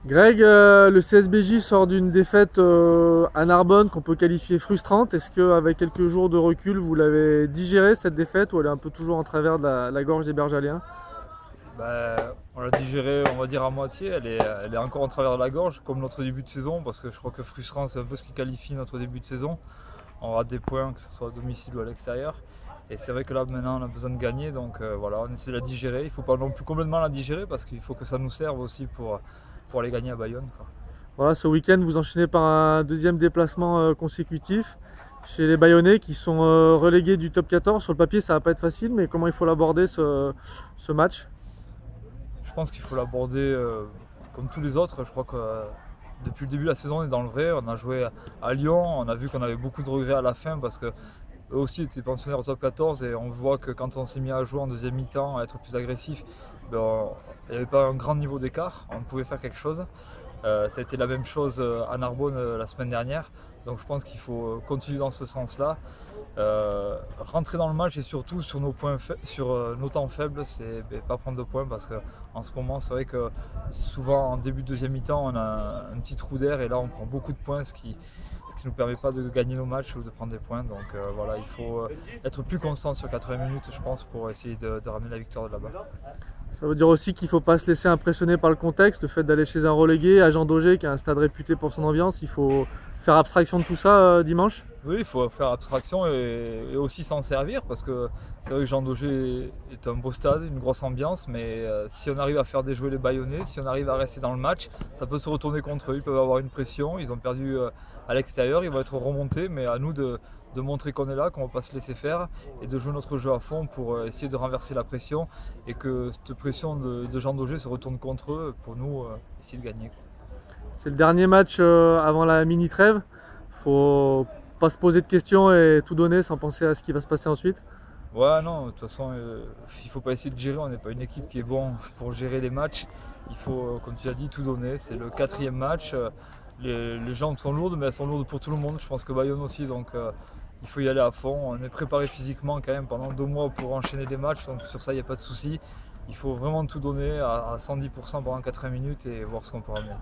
Greg, le CSBJ sort d'une défaite à Narbonne qu'on peut qualifier frustrante. Est-ce qu'avec quelques jours de recul, vous l'avez digérée cette défaite ou elle est un peu toujours en travers de la gorge des Bergaléens? On l'a digérée, on va dire à moitié. Elle est encore en travers de la gorge, comme notre début de saison, parce que je crois que frustrant, c'est un peu ce qui qualifie notre début de saison. On rate des points, que ce soit à domicile ou à l'extérieur. Et c'est vrai que là, maintenant, on a besoin de gagner. Donc voilà, on essaie de la digérer. Il ne faut pas non plus complètement la digérer, parce qu'il faut que ça nous serve aussi pour aller gagner à Bayonne, quoi. Voilà, ce week-end, vous enchaînez par un deuxième déplacement consécutif chez les Bayonnais qui sont relégués du top 14. Sur le papier, ça va pas être facile, mais comment il faut l'aborder ce match? Je pense qu'il faut l'aborder comme tous les autres. Je crois que depuis le début de la saison, on est dans le vrai. On a joué à Lyon, on a vu qu'on avait beaucoup de regrets à la fin parce que eux aussi étaient pensionnaires au top 14 et on voit que quand on s'est mis à jouer en deuxième mi-temps, à être plus agressif, il n'y avait pas un grand niveau d'écart, on pouvait faire quelque chose. Ça a été la même chose à Narbonne la semaine dernière, donc je pense qu'il faut continuer dans ce sens-là. Rentrer dans le match et surtout sur sur nos temps faibles, c'est pas prendre de points parce qu'en ce moment c'est vrai que souvent en début de deuxième mi-temps on a un petit trou d'air et là on prend beaucoup de points, ce qui ne nous permet pas de gagner nos matchs ou de prendre des points. Donc voilà, il faut être plus constant sur 80 minutes, je pense, pour essayer de ramener la victoire de là-bas. Ça veut dire aussi qu'il ne faut pas se laisser impressionner par le contexte, le fait d'aller chez un relégué, à Jean Daugé, qui est un stade réputé pour son ambiance. Il faut faire abstraction de tout ça dimanche. Oui, il faut faire abstraction et aussi s'en servir parce que c'est vrai que Jean Daugé est un beau stade, une grosse ambiance, mais si on arrive à faire déjouer les Bayonnais, si on arrive à rester dans le match, ça peut se retourner contre eux. Ils peuvent avoir une pression, ils ont perdu à l'extérieur, ils vont être remontés, mais à nous de montrer qu'on est là, qu'on ne va pas se laisser faire et de jouer notre jeu à fond pour essayer de renverser la pression et que cette pression de Jean Daugé se retourne contre eux pour nous essayer de gagner. C'est le dernier match avant la mini-trêve. Faut pas se poser de questions et tout donner sans penser à ce qui va se passer ensuite. Ouais, non, de toute façon, il ne faut pas essayer de gérer. On n'est pas une équipe qui est bon pour gérer les matchs. Il faut, comme tu as dit, tout donner. C'est le quatrième match. Les jambes sont lourdes, mais elles sont lourdes pour tout le monde. Je pense que Bayonne aussi, donc il faut y aller à fond. On est préparé physiquement quand même pendant 2 mois pour enchaîner les matchs, donc sur ça, il n'y a pas de souci. Il faut vraiment tout donner à 110% pendant 80 minutes et voir ce qu'on peut ramener.